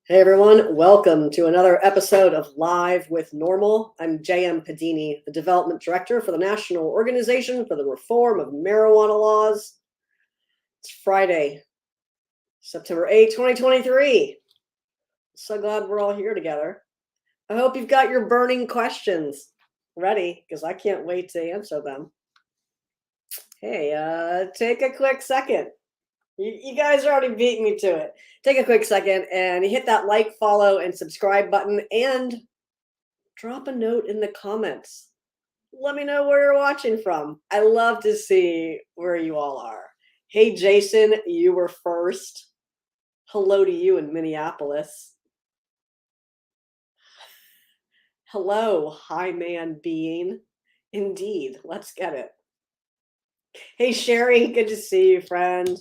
Hey everyone, welcome to another episode of Live with NORML. I'm J.M. Padini, the Development Director for the National Organization for the Reform of Marijuana Laws. It's Friday, September 8th, 2023. So glad we're all here together. I hope you've got your burning questions ready because I can't wait to answer them. Hey, take a quick second. You guys already beat me to it. Take a quick second and hit that like, follow, and subscribe button and drop a note in the comments. Let me know where you're watching from. I love to see where you all are. Hey, Jason, you were first. Hello to you in Minneapolis. Hello, high man being. Indeed, let's get it. Hey, Sherry, good to see you, friend.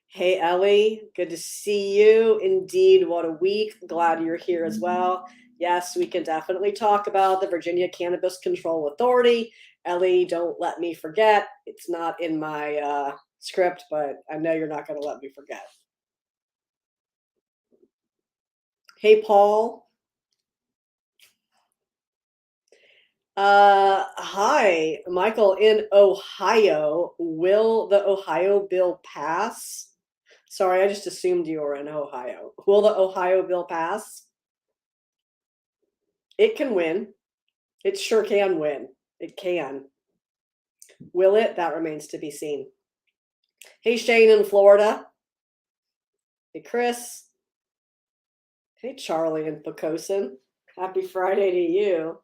Hey, Ellie, good to see you. Indeed, what a week. Glad you're here as well. Yes, we can definitely talk about the Virginia Cannabis Control Authority. Ellie, don't let me forget. It's not in my script, but I know you're not going to let me forget. Hey, Paul. Hi, Michael in Ohio. Will the Ohio bill pass? Sorry, I just assumed you were in Ohio. Will the Ohio bill pass? It can win. It sure can win. It can. Will it? That remains to be seen. Hey, Shane in Florida. Hey, Chris. Hey, Charlie in Pocosin. Happy Friday to you.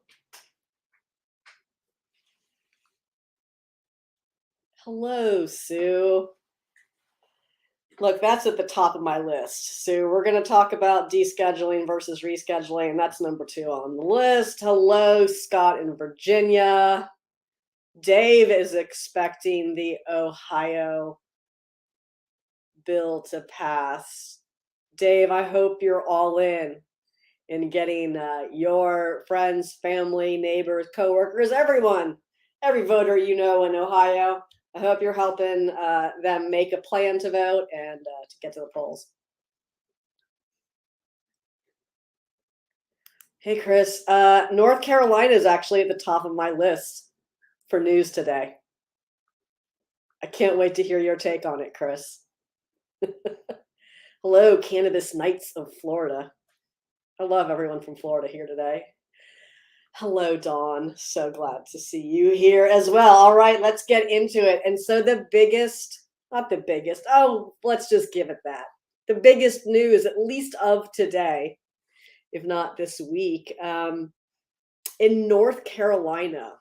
Hello, Sue. Look, that's at the top of my list. Sue, we're going to talk about descheduling versus rescheduling. That's number 2 on the list. Hello, Scott in Virginia. Dave is expecting the Ohio bill to pass. Dave, I hope you're all in getting your friends, family, neighbors, coworkers, everyone, every voter you know in Ohio. I hope you're helping them make a plan to vote and to get to the polls. Hey, Chris. North Carolina is actually at the top of my list for news today. I can't wait to hear your take on it, Chris. Hello, Cannabis Knights of Florida. I love everyone from Florida here today. Hello, Dawn. So glad to see you here as well. All right, let's get into it. And so not the biggest, let's just give it that. The biggest news, at least of today, if not this week, in North Carolina,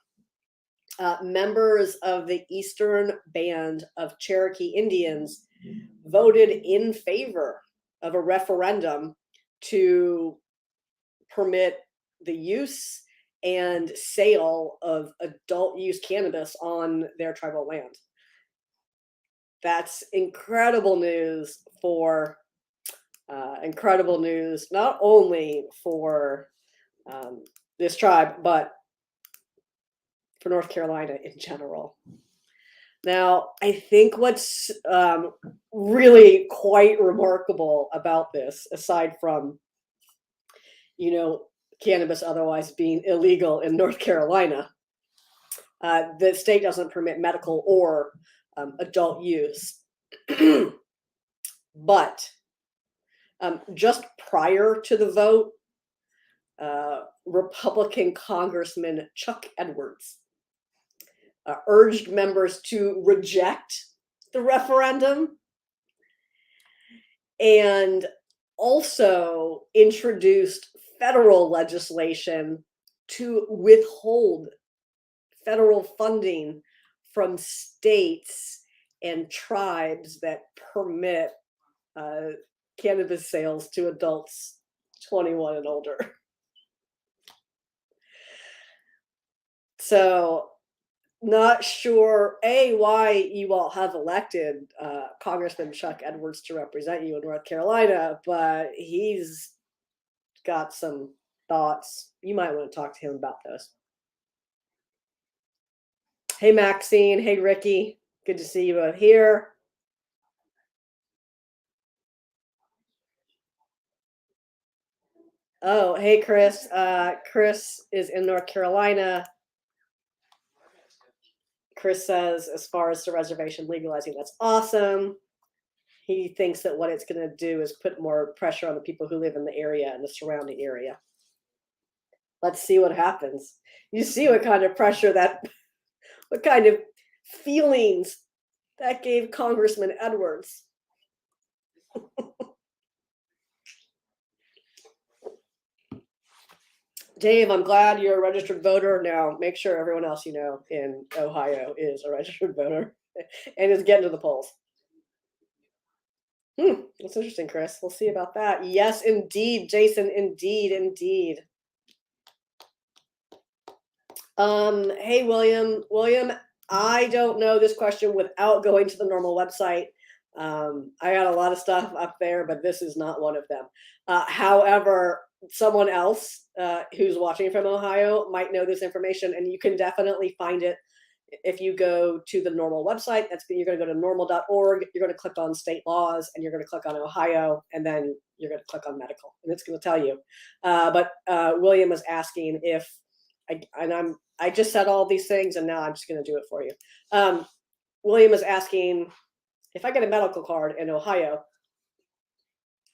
members of the Eastern Band of Cherokee Indians voted in favor of a referendum to permit the use and sale of adult use cannabis on their tribal land. That's incredible news not only for this tribe, but for North Carolina in general. Now, I think what's really quite remarkable about this, aside from, cannabis otherwise being illegal in North Carolina, the state doesn't permit medical or adult use. But just prior to the vote, Republican Congressman Chuck Edwards urged members to reject the referendum and also introduced federal legislation to withhold federal funding from states and tribes that permit cannabis sales to adults 21 and older. So, not sure, why you all have elected Congressman Chuck Edwards to represent you in North Carolina, but he's got some thoughts. You might want to talk to him about those. Hey, Maxine. Hey, Ricky. Good to see you both here. Oh, hey, Chris. Chris is in North Carolina. Chris says, as far as the reservation legalizing, that's awesome. He thinks that what it's going to do is put more pressure on the people who live in the area and the surrounding area. Let's see what happens. You see what kind of pressure what kind of feelings that gave Congressman Edwards. Dave, I'm glad you're a registered voter. Now, make sure everyone else you know in Ohio is a registered voter and is getting to the polls. That's interesting, Chris. We'll see about that. Yes, indeed, Jason. Indeed, indeed. Hey, William. William, I don't know this question without going to the NORML website. I got a lot of stuff up there, but this is not one of them. However, someone else who's watching from Ohio might know this information, and you can definitely find it if you go to the NORML website. You're going to go to norml.org. You're going to click on state laws, and you're going to click on Ohio, and then you're going to click on medical, and it's going to tell you. But William was asking if, I just said all these things, and now I'm just going to do it for you. William is asking, if I get a medical card in Ohio,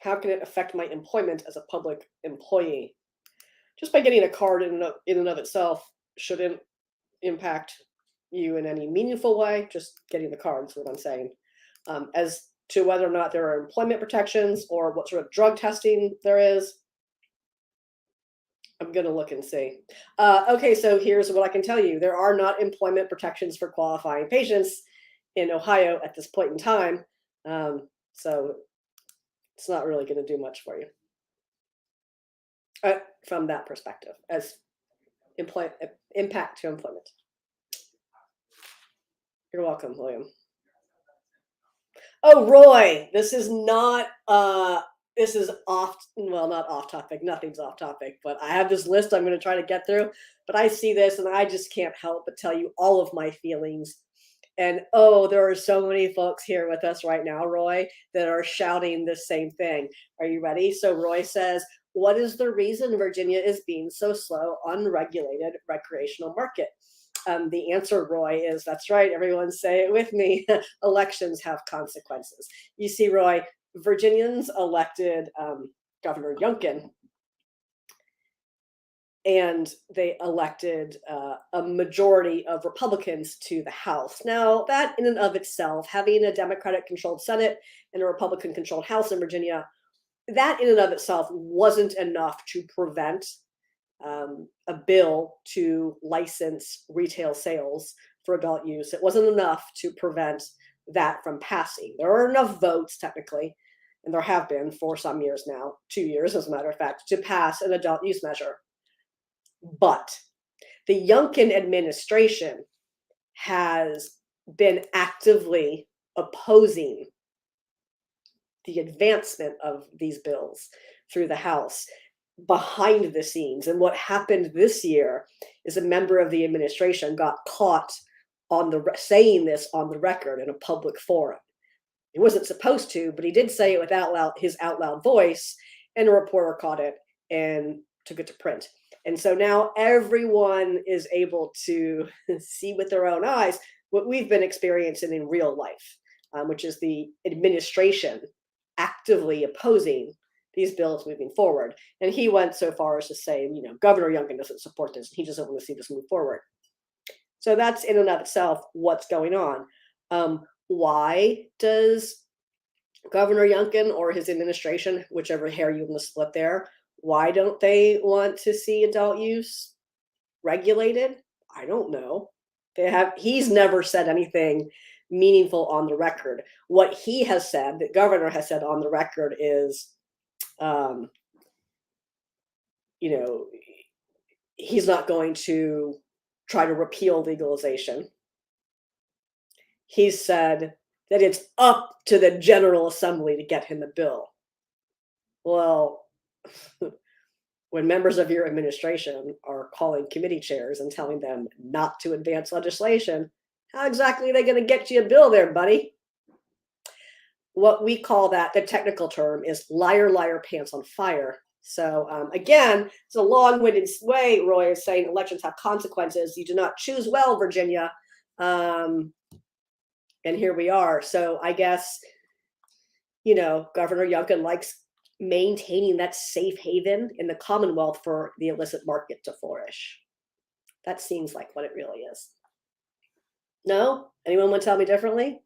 how can it affect my employment as a public employee? Just by getting a card in and of itself shouldn't impact you in any meaningful way. Just getting the card is what I'm saying. As to whether or not there are employment protections or what sort of drug testing there is, I'm going to look and see. Okay, so here's what I can tell you. There are not employment protections for qualifying patients in Ohio at this point in time. So it's not really going to do much for you from that perspective as impact to employment. You're welcome, William. Oh, Roy, this is not this is not off topic. Nothing's off topic, but I have this list I'm going to try to get through. But I see this and I just can't help but tell you all of my feelings. And oh, there are so many folks here with us right now, Roy, that are shouting the same thing. Are you ready? So Roy says, what is the reason Virginia is being so slow on regulated recreational market? The answer, Roy, is that's right. Everyone say it with me. Elections have consequences. You see, Roy, Virginians elected Governor Youngkin, and they elected a majority of Republicans to the House. Now, that in and of itself, having a Democratic-controlled Senate and a Republican-controlled House in Virginia, that in and of itself wasn't enough to prevent a bill to license retail sales for adult use. It wasn't enough to prevent that from passing. There are enough votes, technically, and there have been for some years now, 2 years as a matter of fact, to pass an adult use measure. But the Youngkin administration has been actively opposing the advancement of these bills through the House behind the scenes. And what happened this year is a member of the administration got caught saying this on the record in a public forum. He wasn't supposed to, but he did say it with his out loud voice, and a reporter caught it and took it to print. And so now everyone is able to see with their own eyes what we've been experiencing in real life, which is the administration actively opposing these bills moving forward. And he went so far as to say, Governor Youngkin doesn't support this. He doesn't want to see this move forward. So that's in and of itself what's going on. Why does Governor Youngkin or his administration, whichever hair you want to split there, why don't they want to see adult use regulated? I don't know. He's never said anything meaningful on the record. What he has said, the governor has said on the record is, he's not going to try to repeal legalization. He said that it's up to the General Assembly to get him a bill. Well, when members of your administration are calling committee chairs and telling them not to advance legislation, how exactly are they going to get you a bill there, buddy? What we call that, the technical term is liar, liar, pants on fire. So again, it's a long-winded way, Roy, is saying elections have consequences. You do not choose well, Virginia. And here we are. So I guess, Governor Youngkin likes maintaining that safe haven in the Commonwealth for the illicit market to flourish. That seems like what it really is. No? Anyone want to tell me differently?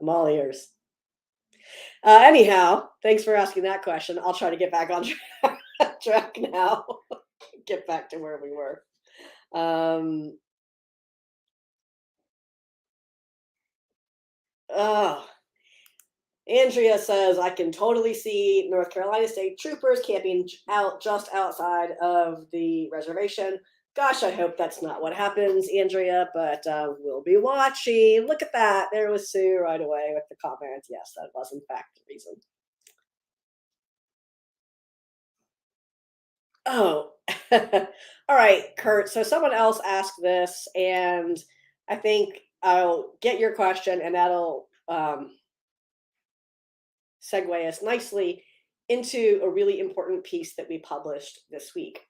I'm all ears. Anyhow, thanks for asking that question. I'll try to get back on track now. Get back to where we were. Andrea says, I can totally see North Carolina state troopers camping out just outside of the reservation. Gosh, I hope that's not what happens, Andrea, but we'll be watching. Look at that. There was Sue right away with the comment. Yes, that was in fact the reason. Oh, all right, Kurt. So someone else asked this, and I think I'll get your question, and that'll segue us nicely into a really important piece that we published this week,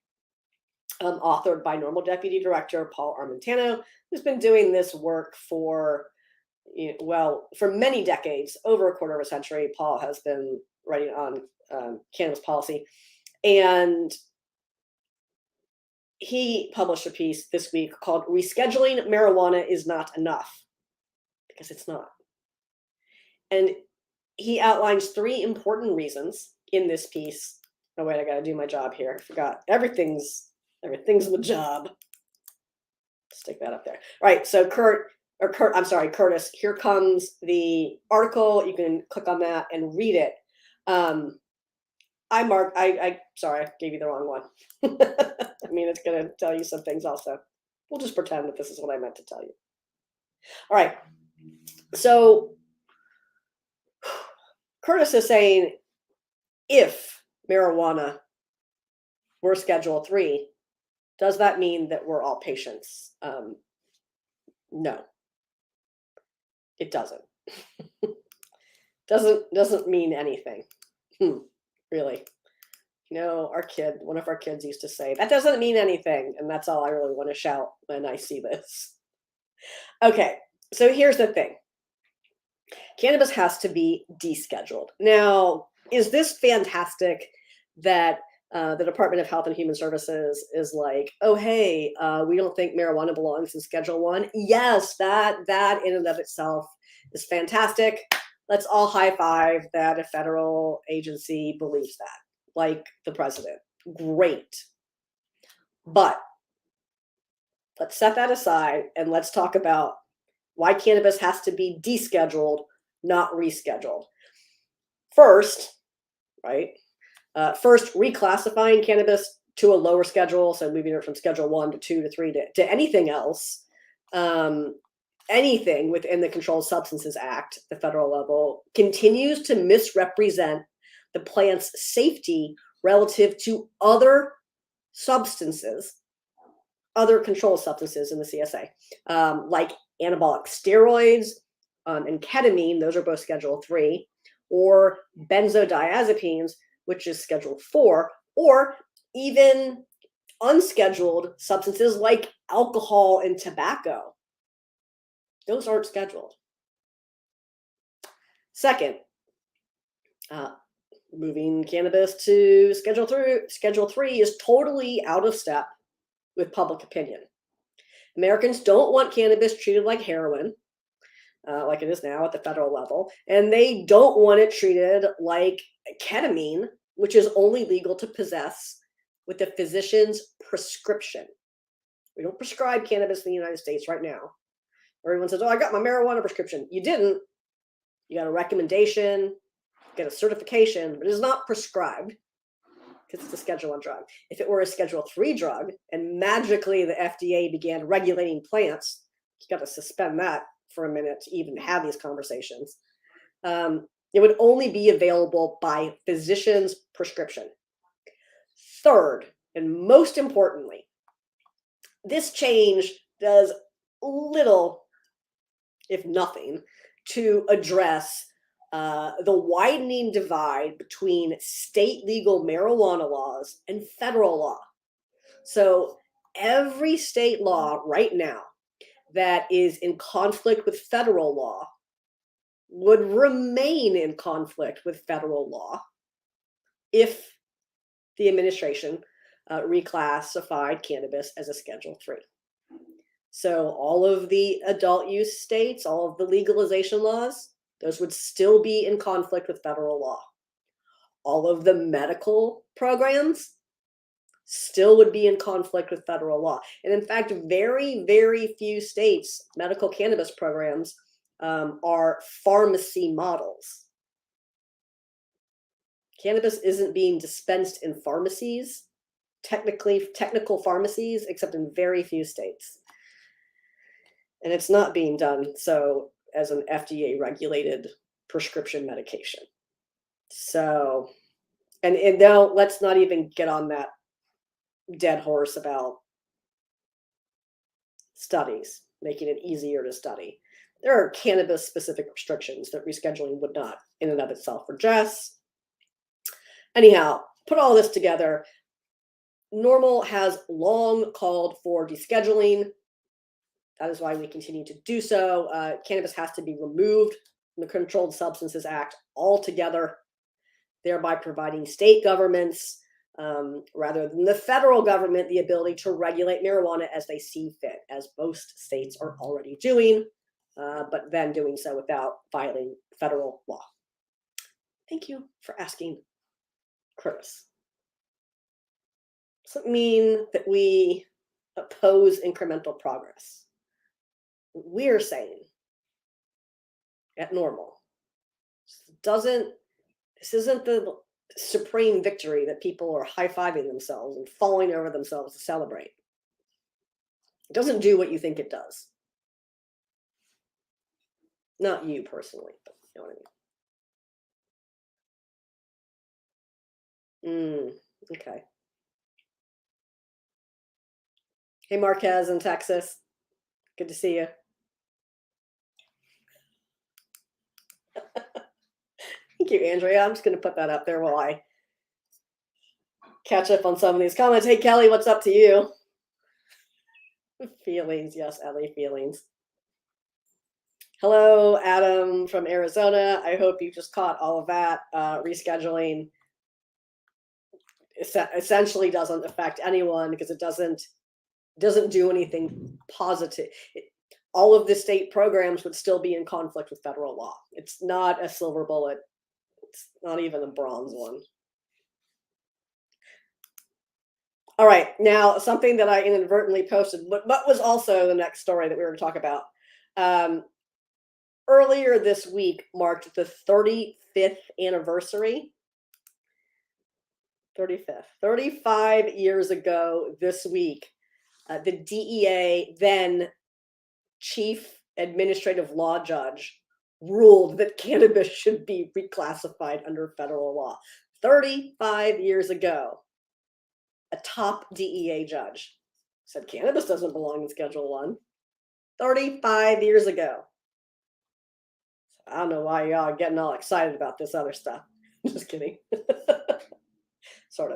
authored by NORML Deputy Director Paul Armentano, who's been doing this work for many decades, over a quarter of a century. Paul has been writing on cannabis policy, and he published a piece this week called "Rescheduling Marijuana is Not Enough," because it's not. And he outlines 3 important reasons in this piece. Oh wait, I gotta do my job here. I forgot. Everything's the job. Stick that up there. All right, so Curtis, here comes the article. You can click on that and read it. Sorry, I gave you the wrong one. I mean, it's gonna tell you some things also. We'll just pretend that this is what I meant to tell you. All right, so Curtis is saying, if marijuana were Schedule III, does that mean that we're all patients? No, it doesn't. doesn't mean anything. Really. One of our kids used to say, that doesn't mean anything. And that's all I really want to shout when I see this. Okay, so here's the thing. Cannabis has to be descheduled. Now, is this fantastic that the Department of Health and Human Services is like, oh, hey, we don't think marijuana belongs in Schedule 1? Yes, that in and of itself is fantastic. Let's all high five that a federal agency believes that, like the president. Great. But let's set that aside and let's talk about why cannabis has to be descheduled, not rescheduled. First, reclassifying cannabis to a lower schedule, so moving it from Schedule 1 to 2 to 3 to anything else, anything within the Controlled Substances Act, the federal level, continues to misrepresent the plant's safety relative to other substances, other controlled substances in the CSA, like anabolic steroids and ketamine. Those are both Schedule 3, or benzodiazepines, which is Schedule 4, or even unscheduled substances like alcohol and tobacco. Those aren't scheduled. Second, moving cannabis to Schedule 3 is totally out of step with public opinion. Americans don't want cannabis treated like heroin, like it is now at the federal level, and they don't want it treated like ketamine, which is only legal to possess with a physician's prescription. We don't prescribe cannabis in the United States right now. Everyone says, oh, I got my marijuana prescription. You didn't. You got a recommendation, get a certification, but it is not prescribed because it's a Schedule 1 drug. If it were a Schedule 3 drug and magically the FDA began regulating plants, you got to suspend that for a minute to even have these conversations. It would only be available by physician's prescription. Third, and most importantly, this change does little, if nothing, to address the widening divide between state legal marijuana laws and federal law. So every state law right now that is in conflict with federal law would remain in conflict with federal law if the administration reclassified cannabis as a Schedule 3. So all of the adult use states, all of the legalization laws, those would still be in conflict with federal law. All of the medical programs still would be in conflict with federal law. And in fact, very, very few states' medical cannabis programs are pharmacy models. Cannabis isn't being dispensed in pharmacies, technical pharmacies, except in very few states. And it's not being done so as an FDA regulated prescription medication. So, and now let's not even get on that dead horse about studies, making it easier to study. There are cannabis specific restrictions that rescheduling would not in and of itself redress. Anyhow, put all this together. NORML has long called for descheduling. That is why we continue to do so. Cannabis has to be removed from the Controlled Substances Act altogether, thereby providing state governments, rather than the federal government, the ability to regulate marijuana as they see fit, as most states are already doing, but then doing so without violating federal law. Thank you for asking, Curtis. Does it mean that we oppose incremental progress? We're saying at NORML, this isn't the supreme victory that people are high-fiving themselves and falling over themselves to celebrate. It doesn't do what you think it does. Not you personally, but you know what I mean. Okay. Hey, Marquez in Texas. Good to see you. Thank you, Andrea. I'm just going to put that up there while I catch up on some of these comments. Hey, Kelly, what's up to you? Feelings. Yes, Ellie, feelings. Hello, Adam from Arizona. I hope you just caught all of that. Rescheduling essentially doesn't affect anyone because it doesn't do anything positive. All of the state programs would still be in conflict with federal law. It's not a silver bullet. It's not even a bronze one. All right, now something that I inadvertently posted, but was also the next story that we were going to talk about. Earlier this week marked the 35th anniversary. 35 years ago this week, the DEA, then chief administrative law judge, ruled that cannabis should be reclassified under federal law. 35 years ago, a top DEA judge said cannabis doesn't belong in Schedule 1. 35 years ago. I don't know why y'all are getting all excited about this other stuff. Just kidding. Sort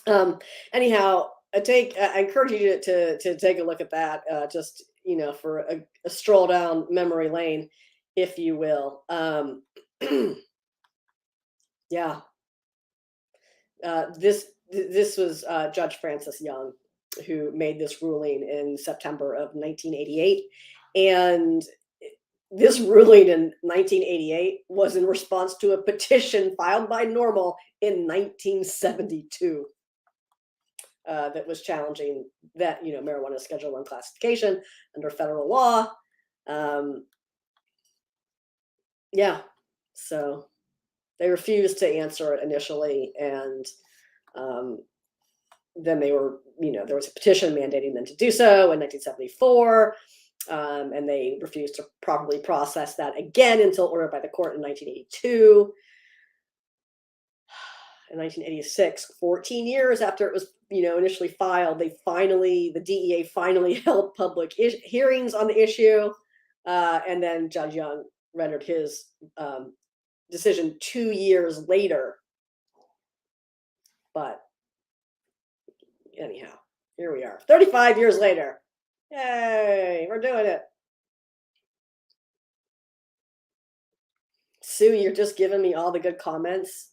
of. Anyhow, I encourage you to take a look at that, just for a stroll down memory lane, if you will. Yeah. This was Judge Francis Young who made this ruling in September of 1988, and this ruling in 1988 was in response to a petition filed by NORML in 1972 that was challenging that marijuana Schedule 1 classification under federal law. Yeah, so they refused to answer it initially, and then they were, there was a petition mandating them to do so in 1974. And they refused to properly process that again until ordered by the court in 1982. In 1986, 14 years after it was, initially filed, the DEA finally held public hearings on the issue. And then Judge Young rendered his decision 2 years later. But anyhow, here we are, 35 years later. Yay, we're doing it. Sue, you're just giving me all the good comments.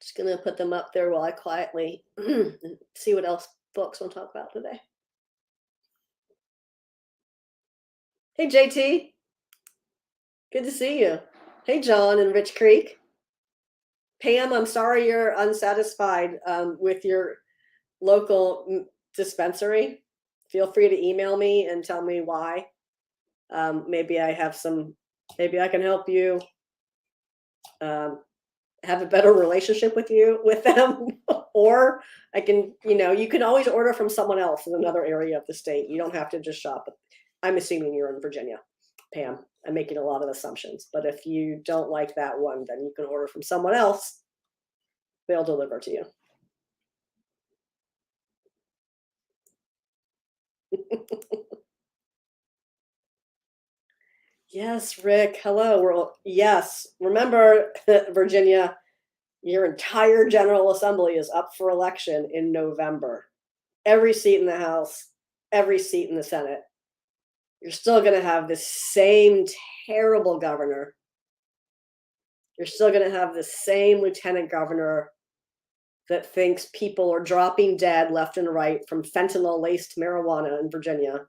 Just gonna put them up there while I quietly see what else folks want to talk about today. Hey, JT. Good to see you. Hey, John in Rich Creek. Pam, I'm sorry you're unsatisfied with your local dispensary. Feel free to email me and tell me why. Maybe I can help you have a better relationship with them. Or I can, you can always order from someone else in another area of the state. You don't have to just shop. I'm assuming you're in Virginia, Pam. I'm making a lot of assumptions, but if you don't like that one, then you can order from someone else. They'll deliver to you. Yes, Rick. Hello. Yes. Remember, Virginia, your entire General Assembly is up for election in November. Every seat in the House, every seat in the Senate. You're still going to have this same terrible governor. You're still going to have the same lieutenant governor that thinks people are dropping dead left and right from fentanyl-laced marijuana in Virginia.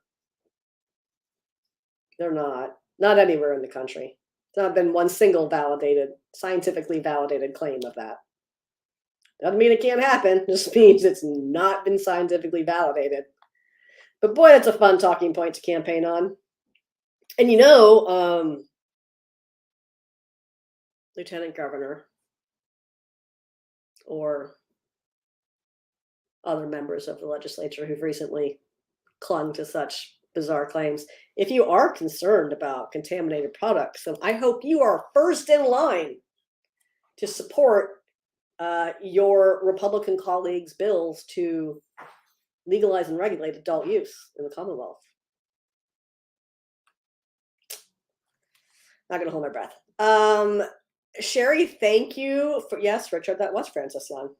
They're not anywhere in the country. There's not been one single scientifically validated claim of that. Doesn't mean it can't happen, just means it's not been scientifically validated. But boy, that's a fun talking point to campaign on. And lieutenant governor or other members of the legislature who've recently clung to such bizarre claims, if you are concerned about contaminated products, then I hope you are first in line to support your Republican colleagues' bills to legalize and regulate adult use in the Commonwealth. Not gonna hold my breath. Sherry, thank you for, yes, Richard, that was Francis Young.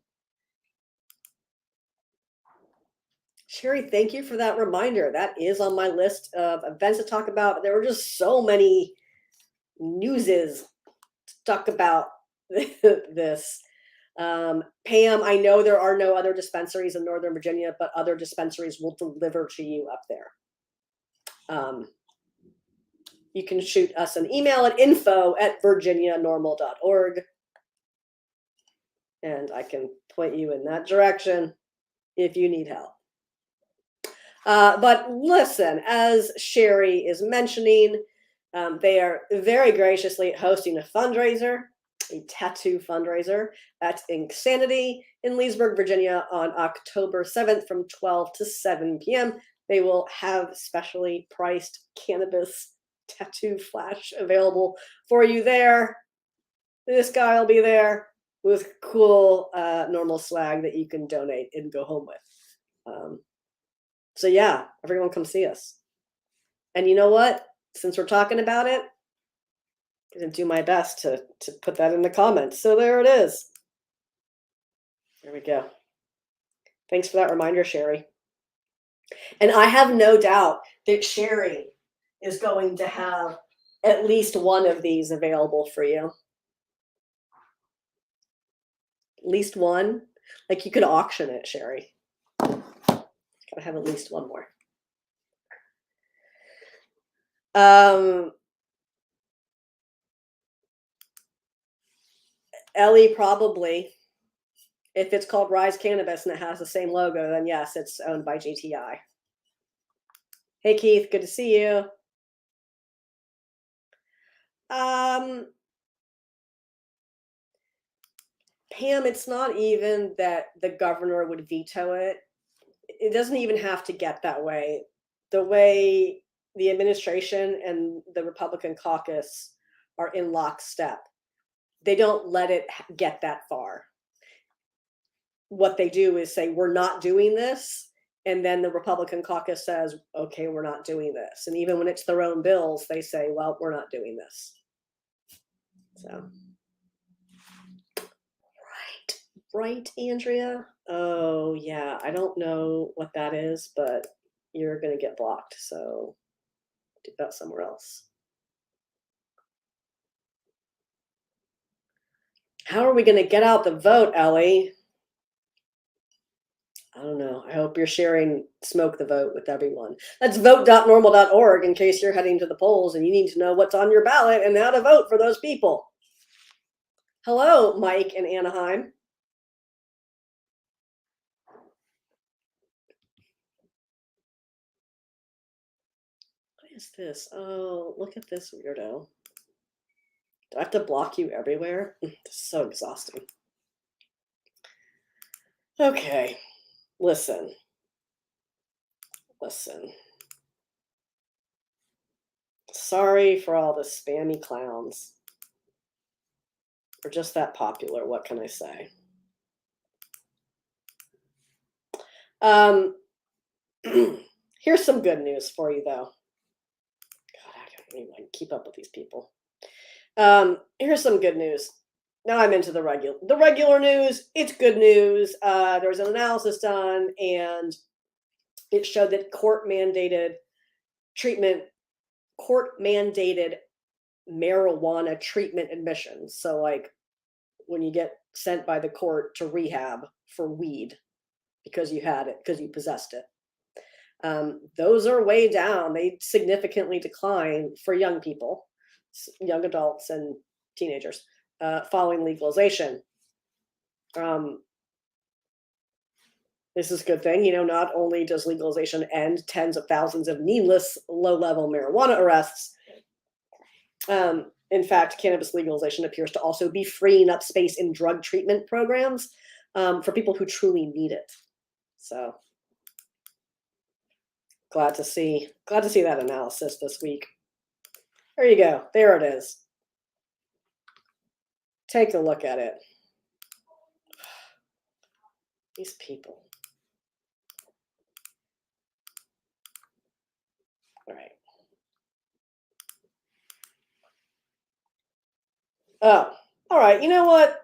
Sherry, thank you for that reminder. That is on my list of events to talk about. There were just so many newses to talk about this. Pam, I know there are no other dispensaries in Northern Virginia, but other dispensaries will deliver to you up there. You can shoot us an email at info@virginianormal.org, and I can point you in that direction if you need help. But listen, as Sherry is mentioning, they are very graciously hosting a fundraiser, a tattoo fundraiser at Insanity in Leesburg, Virginia on October 7th from 12 to 7 p.m. They will have specially priced cannabis tattoo flash available for you there. This guy will be there with cool NORML swag that you can donate and go home with. So yeah, everyone come see us. And you know what? Since we're talking about it, I'm going to do my best to put that in the comments. So there it is. There we go. Thanks for that reminder, Sherry. And I have no doubt that Sherry is going to have at least one of these available for you. At least one. Like you could auction it, Sherry. Gotta have at least one more. Ellie, probably. If it's called Rise Cannabis and it has the same logo, then yes, it's owned by GTI. Hey, Keith, good to see you. Pam, it's not even that the governor would veto it. It doesn't even have to get that way. The way the administration and the Republican caucus are in lockstep, they don't let it get that far. What they do is say, we're not doing this. And then the Republican caucus says, okay, we're not doing this. And even when it's their own bills, they say, well, we're not doing this. So, right, Andrea. Oh yeah, I don't know what that is, but you're gonna get blocked. So do that somewhere else. How are we gonna get out the vote, Ellie? I don't know. I hope you're sharing Smoke the Vote with everyone. That's vote.normal.org in case you're heading to the polls and you need to know what's on your ballot and how to vote for those people. Hello, Mike in Anaheim. What is this? Oh, look at this weirdo. Do I have to block you everywhere? This is so exhausting. Okay, listen. Sorry for all the spammy clowns. We're just that popular. What can I say? Here's some good news for you, though. God, I don't even keep up with these people. Here's some good news. Now I'm into the regular news. It's good news. There was an analysis done, and it showed that court-mandated marijuana treatment admissions. So, like, when you get sent by the court to rehab for weed because you had it, because you possessed it, those are way down. They significantly decline for young people, young adults, and teenagers following legalization. This is a good thing. Not only does legalization end tens of thousands of needless low-level marijuana arrests, in fact, cannabis legalization appears to also be freeing up space in drug treatment programs for people who truly need it. So glad to see that analysis this week. There you go. There it is. Take a look at it. These people. All right. Oh, all right. You know what?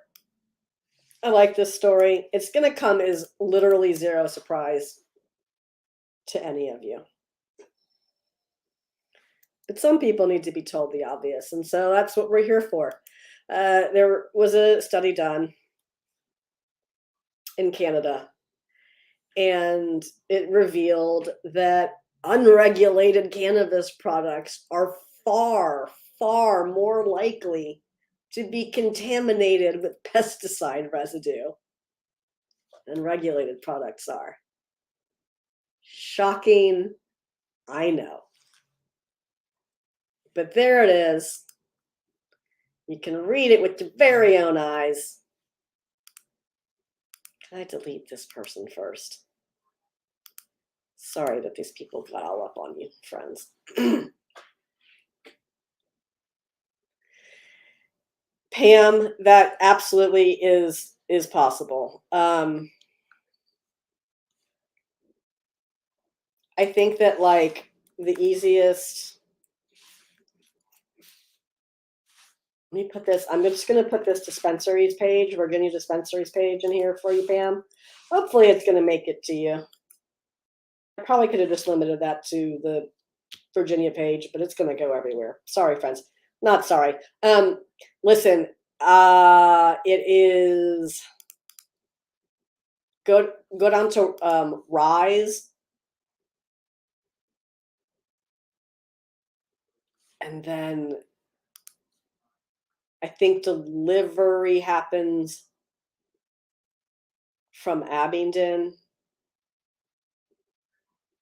I like this story. It's going to come as literally zero surprise to any of you. But some people need to be told the obvious, and so that's what we're here for. There was a study done in Canada, and it revealed that unregulated cannabis products are far, far more likely to be contaminated with pesticide residue than regulated products are. Shocking, I know. But there it is. You can read it with your very own eyes. Can I delete this person first? Sorry that these people got all up on you, friends. Pam, that absolutely is possible. I think that, like, the easiest. Let me put this. I'm just going to put this dispensaries page, Virginia dispensaries page, in here for you, Pam. Hopefully, it's going to make it to you. I probably could have just limited that to the Virginia page, but it's going to go everywhere. Sorry, friends. Not sorry. Listen, it is go down to Rise, and then I think delivery happens from Abingdon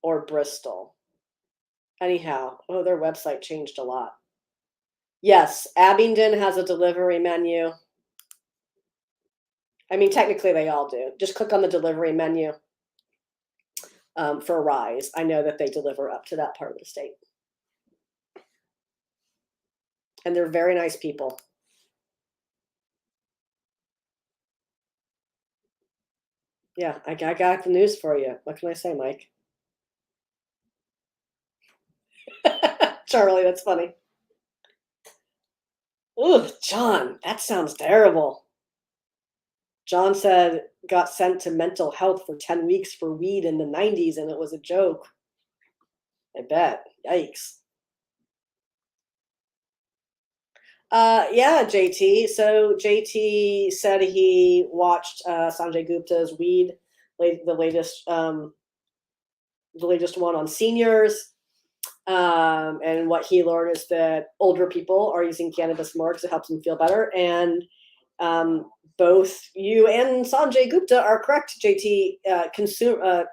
or Bristol. Anyhow, their website changed a lot. Yes, Abingdon has a delivery menu. I mean, technically they all do. Just click on the delivery menu for Rise. I know that they deliver up to that part of the state. And they're very nice people. Yeah, I got the news for you. What can I say, Mike? Charlie, that's funny. Ugh, John, that sounds terrible. John said got sent to mental health for 10 weeks for weed in the 90s and it was a joke. I bet. Yikes. Yeah, JT. So JT said he watched Sanjay Gupta's Weed, the latest one on seniors. And what he learned is that older people are using cannabis more because it helps them feel better. And both you and Sanjay Gupta are correct, JT.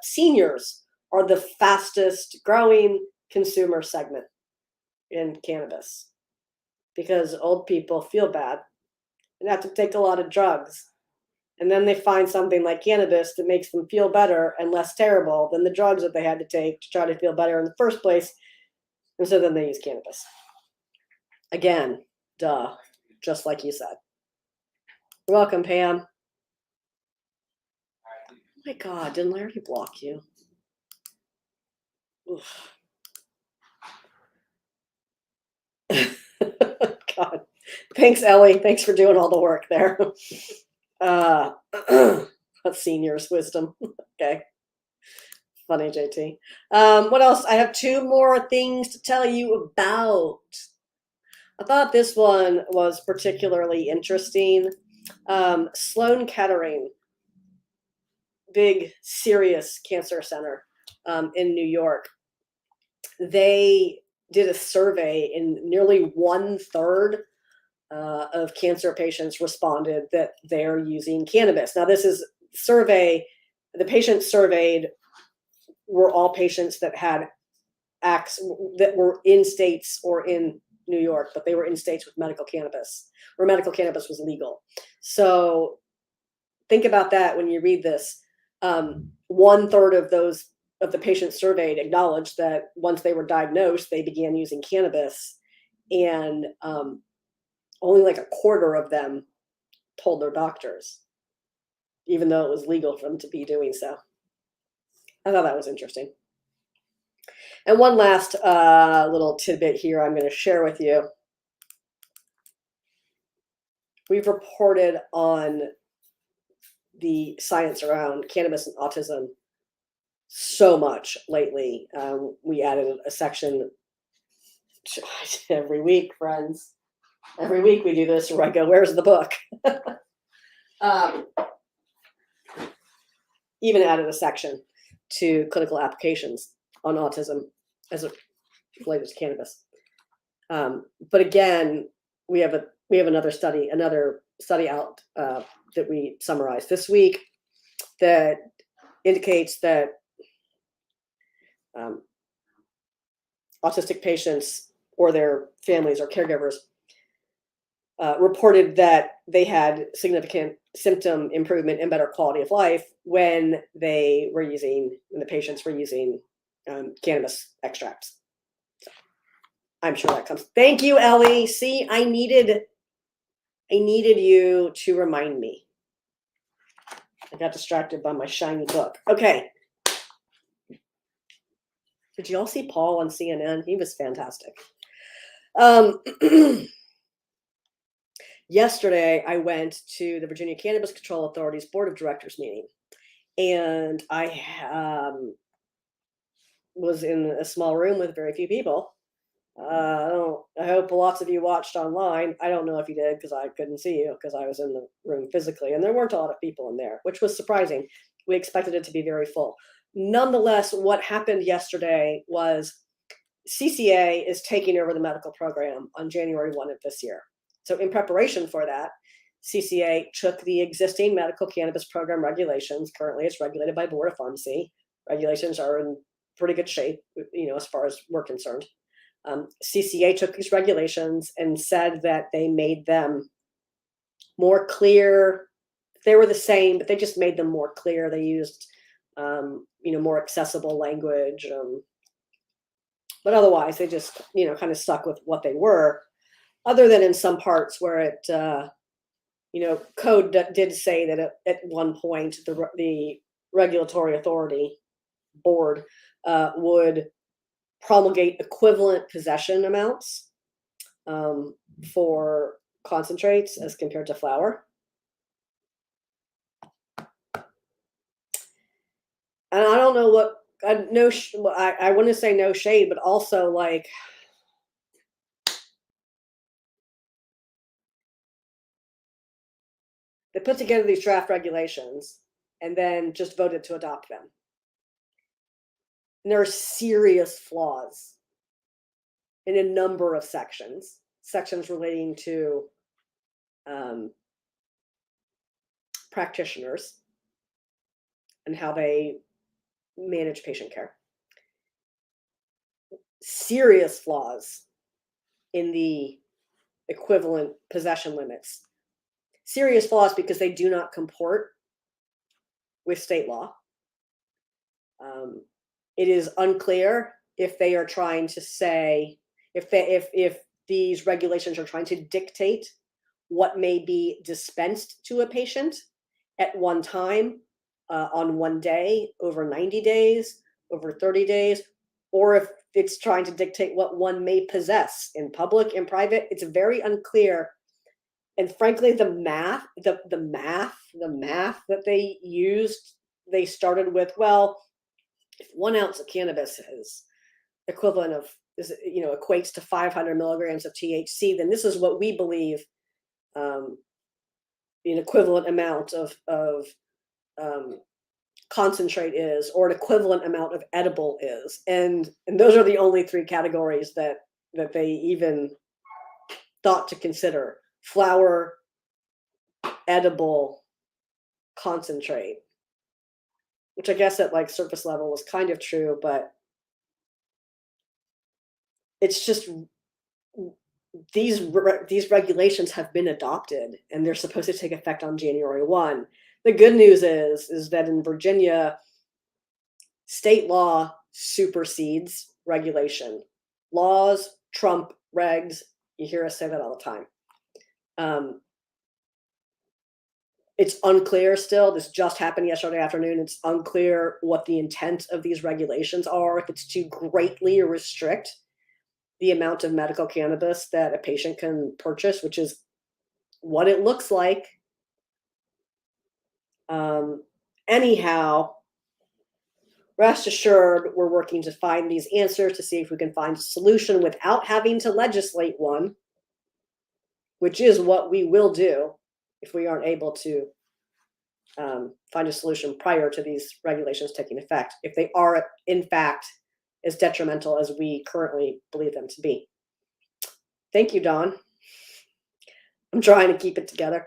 Seniors are the fastest growing consumer segment in cannabis because old people feel bad and have to take a lot of drugs. And then they find something like cannabis that makes them feel better and less terrible than the drugs that they had to take to try to feel better in the first place. And so then they use cannabis. Again, duh, just like you said. You're welcome, Pam. Oh my God, didn't Larry block you? God. Thanks, Ellie. Thanks for doing all the work there. That's seniors' wisdom. Okay. Funny, JT. What else? I have two more things to tell you about. I thought this one was particularly interesting. Sloan Kettering, big, serious cancer center in New York. They did a survey, and nearly 1/3 of cancer patients responded that they're using cannabis. Now, this is survey. The patients surveyed were all patients that had acts that were in states or in New York, but they were in states with medical cannabis, where medical cannabis was legal. So think about that when you read this. 1/3 of the patients surveyed acknowledged that once they were diagnosed, they began using cannabis, and only like 1/4 of them told their doctors, even though it was legal for them to be doing so. I thought that was interesting. And one last little tidbit here I'm going to share with you. We've reported on the science around cannabis and autism so much lately. We added a section every week, friends. Every week we do this where I go, where's the book? Even added a section to clinical applications on autism as it relates to cannabis. But again, we have another study out that we summarized this week that indicates that autistic patients or their families or caregivers reported that they had significant symptom improvement and better quality of life when the patients were using cannabis extracts. So I'm sure that comes. Thank you, Ellie. See, I needed you to remind me. I got distracted by my shiny book. Okay. Did you all see Paul on CNN? He was fantastic. Yesterday, I went to the Virginia Cannabis Control Authority's Board of Directors meeting, and I was in a small room with very few people. I hope lots of you watched online. I don't know if you did because I couldn't see you because I was in the room physically, and there weren't a lot of people in there, which was surprising. We expected it to be very full. Nonetheless, what happened yesterday was CCA is taking over the medical program on January 1 of this year. So in preparation for that, CCA took the existing medical cannabis program regulations. Currently, it's regulated by Board of Pharmacy. Regulations are in pretty good shape, as far as we're concerned. CCA took these regulations and said that they made them more clear. They were the same, but they just made them more clear. They used, more accessible language. But otherwise, they just, kind of stuck with what they were, other than in some parts where it, code did say that at one point the regulatory authority board would promulgate equivalent possession amounts for concentrates as compared to flower. And I don't know what, I want to say no shade, but also like, they put together these draft regulations and then just voted to adopt them. And there are serious flaws in a number of sections relating to practitioners and how they manage patient care. Serious flaws in the equivalent possession limits. Serious flaws because they do not comport with state law. It is unclear if they are trying to say, if these regulations are trying to dictate what may be dispensed to a patient at one time, on one day, over 90 days, over 30 days, or if it's trying to dictate what one may possess in public and private. It's very unclear. And frankly, the math that they used, they started with, well, if 1 ounce of cannabis is equivalent of, equates to 500 milligrams of THC, then this is what we believe an equivalent amount of concentrate is, or an equivalent amount of edible is. And those are the only 3 categories that they even thought to consider: flower, edible, concentrate. Which I guess at like surface level was kind of true, but it's just, these regulations have been adopted and they're supposed to take effect on January 1. The good news is that in Virginia, state law supersedes regulation. Laws trump regs. You hear us say that all the time. It's unclear still. This just happened yesterday afternoon. It's unclear what the intent of these regulations are, if it's to greatly restrict the amount of medical cannabis that a patient can purchase, which is what it looks like. Anyhow, rest assured, we're working to find these answers to see if we can find a solution without having to legislate one, which is what we will do if we aren't able to find a solution prior to these regulations taking effect, if they are in fact as detrimental as we currently believe them to be. Thank you, Dawn. I'm trying to keep it together.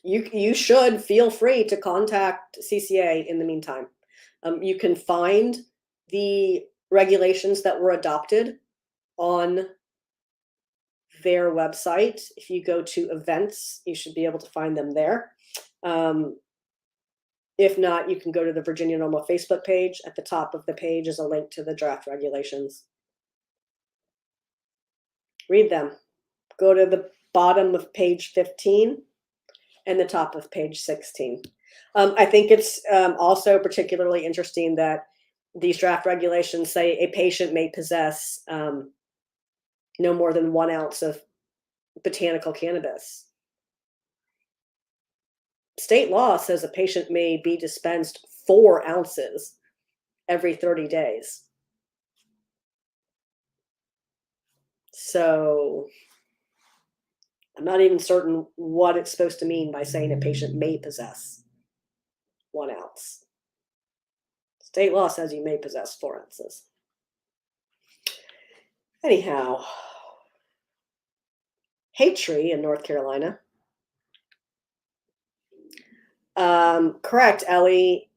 You should feel free to contact CCA in the meantime. You can find the regulations that were adopted on their website. If you go to events, you should be able to find them there. If not, you can go to the Virginia NORML Facebook page. At the top of the page is a link to the draft regulations. Read them. Go to the bottom of page 15 and the top of page 16. I think it's also particularly interesting that these draft regulations say a patient may possess no more than 1 ounce of botanical cannabis. State law says a patient may be dispensed 4 ounces every 30 days. So I'm not even certain what it's supposed to mean by saying a patient may possess 1 ounce. State law says you may possess 4 ounces. Anyhow, Hate Tree in North Carolina. Correct, Ellie.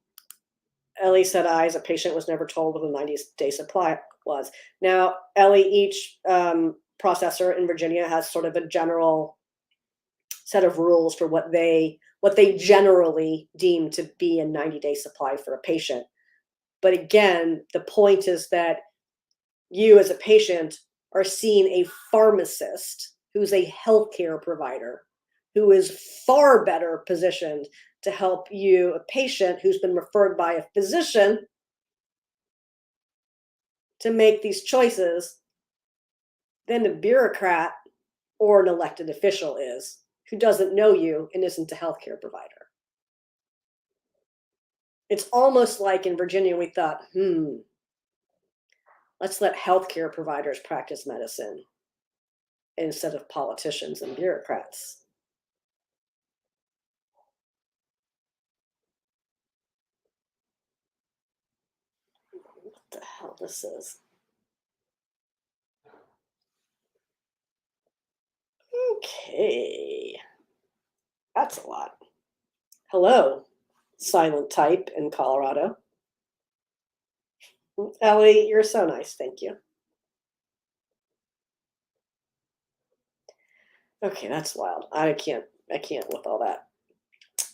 Ellie said I, as a patient, was never told what a 90-day supply was. Now, Ellie, each processor in Virginia has sort of a general set of rules for what they generally deem to be a 90-day supply for a patient. But again, the point is that you as a patient are seeing a pharmacist who's a healthcare provider who is far better positioned to help you, a patient who's been referred by a physician, to make these choices than a bureaucrat or an elected official is, who doesn't know you and isn't a healthcare provider. It's almost like in Virginia, we thought, let's let healthcare providers practice medicine instead of politicians and bureaucrats. What the hell this is? Okay. That's a lot. Hello, silent type in Colorado. Ellie, you're so nice. Thank you. Okay, that's wild. I can't with all that.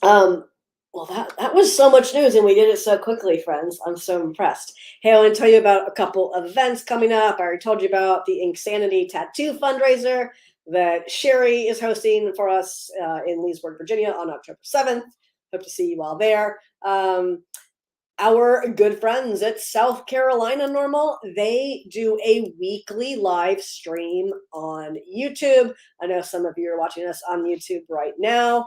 Well, that was so much news, and we did it so quickly, friends. I'm so impressed. Hey, I want to tell you about a couple of events coming up. I already told you about the Insanity Tattoo fundraiser that Sherry is hosting for us in Leesburg, Virginia on October 7th. Hope to see you all there. Our good friends at South Carolina NORML, they do a weekly live stream on YouTube. I know some of you are watching us on YouTube right now.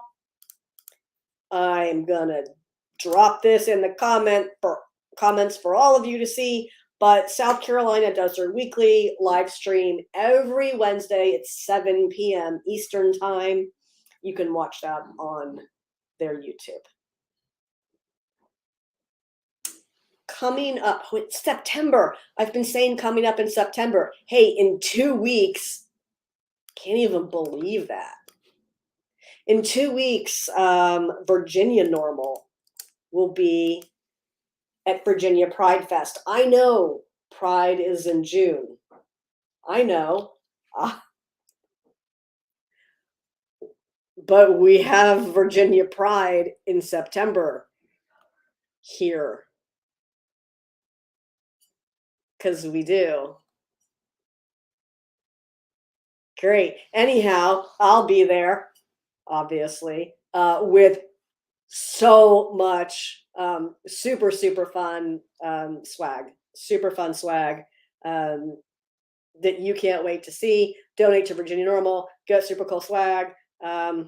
I'm gonna drop this in the comments for all of you to see, but South Carolina does their weekly live stream every Wednesday at 7 p.m. Eastern time. You can watch that on their YouTube. Coming up, September. I've been saying coming up in September. Hey, in 2 weeks, can't even believe that. In 2 weeks, Virginia NORML will be at Virginia Pride Fest. I know Pride is in June. I know. But we have Virginia Pride in September here. Because we do. Great. Anyhow, I'll be there, obviously, with so much super fun swag, that you can't wait to see. Donate to Virginia NORML, get super cool swag, high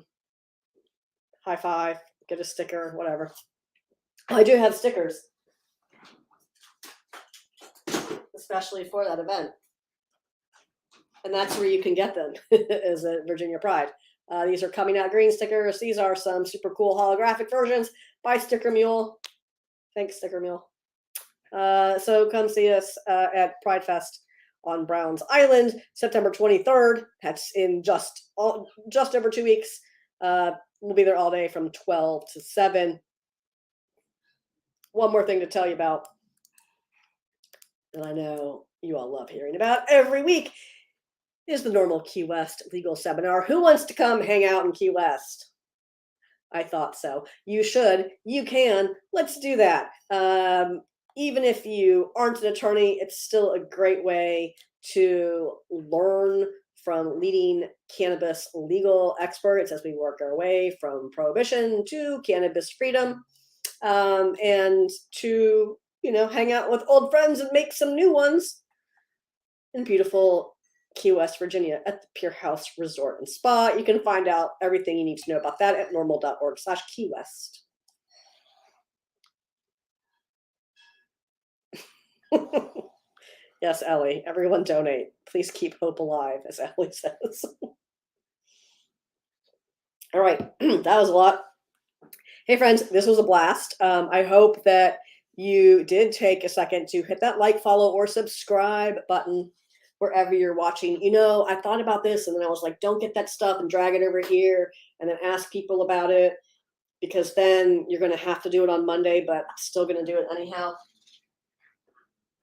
five, get a sticker, whatever. I do have stickers, especially for that event. And that's where you can get them, is at Virginia Pride. These are coming out green stickers. These are some super cool holographic versions by Sticker Mule. Thanks, Sticker Mule. So come see us at Pride Fest on Browns Island, September 23rd. That's in just over 2 weeks. We'll be there all day from 12 to 7. One more thing to tell you about, and I know you all love hearing about every week, is the NORML Key West Legal Seminar. Who wants to come hang out in Key West? I thought so. You should. You can. Let's do that. Even if you aren't an attorney, it's still a great way to learn from leading cannabis legal experts as we work our way from prohibition to cannabis freedom, and to, hang out with old friends and make some new ones in beautiful Key West, Virginia at the Pier House Resort and Spa. You can find out everything you need to know about that at norml.org/Key West. Yes, Ellie, everyone donate. Please keep hope alive, as Ellie says. All right, that was a lot. Hey, friends, this was a blast. I hope that you did take a second to hit that like, follow, or subscribe button wherever you're watching. I thought about this, and then I was like, don't get that stuff and drag it over here and then ask people about it, because then you're going to have to do it on Monday, but I'm still going to do it anyhow.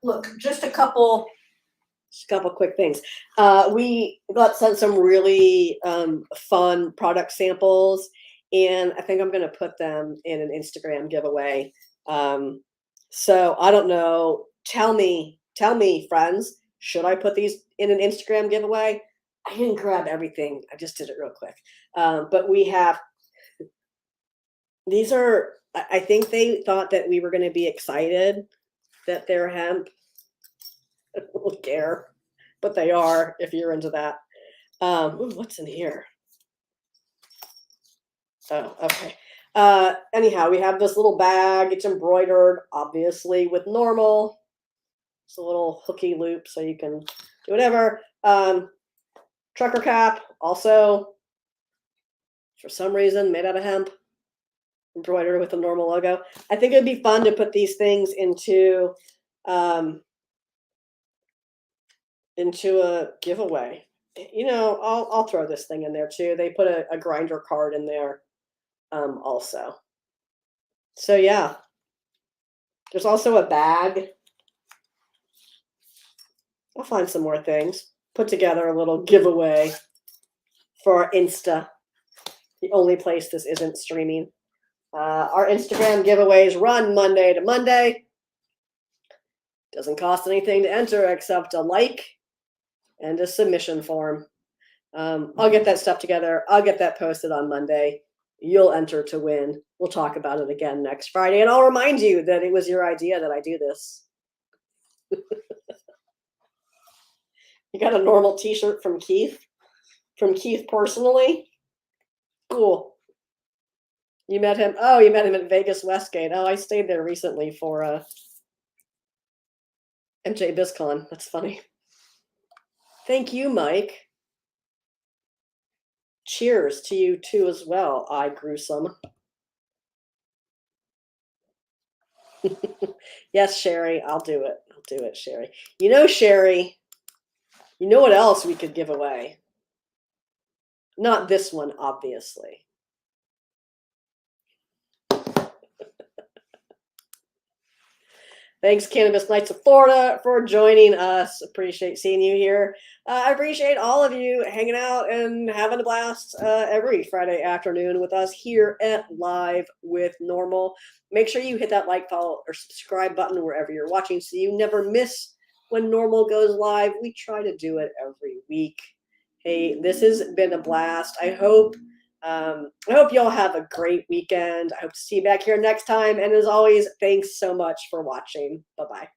Look, just a couple quick things. We got sent some really fun product samples, and I think I'm going to put them in an Instagram giveaway. So I don't know. Tell me, friends, should I put these in an Instagram giveaway? I didn't grab everything. I just did it real quick. But we have, these are, I think they thought that we were going to be excited that they're hemp. I don't care. but they are if you're into that. Ooh, what's in here? Oh, okay. Anyhow, we have this little bag. It's embroidered, obviously, with NORML. It's a little hooky loop so you can do whatever. Trucker cap, also, for some reason, made out of hemp, embroidered with the NORML logo. I think it'd be fun to put these things into a giveaway. You know, I'll throw this thing in there too. They put a grinder card in there also. So yeah, there's also a bag. I'll find some more things. Put together a little giveaway for our Insta, the only place this isn't streaming. Our Instagram giveaways run Monday to Monday. Doesn't cost anything to enter except a like and a submission form. I'll get that stuff together. I'll get that posted on Monday. You'll enter to win. We'll talk about it again next Friday. And I'll remind you that it was your idea that I do this. You got a NORML t-shirt from Keith? From Keith personally? Cool. You met him? Oh, you met him at Vegas Westgate. Oh, I stayed there recently for MJ BizCon. That's funny. Thank you, Mike. Cheers to you too as well, I Gruesome. Yes, Sherry, I'll do it. I'll do it, Sherry. You know, Sherry, you know what else we could give away? Not this one, obviously. Thanks, Cannabis Nights of Florida, for joining us. Appreciate seeing you here. I appreciate all of you hanging out and having a blast every Friday afternoon with us here at Live with NORML. Make sure you hit that like, follow, or subscribe button wherever you're watching so you never miss when NORML goes live. We try to do it every week. Hey, this has been a blast. I hope y'all have a great weekend. I hope to see you back here next time. And as always, thanks so much for watching. Bye-bye.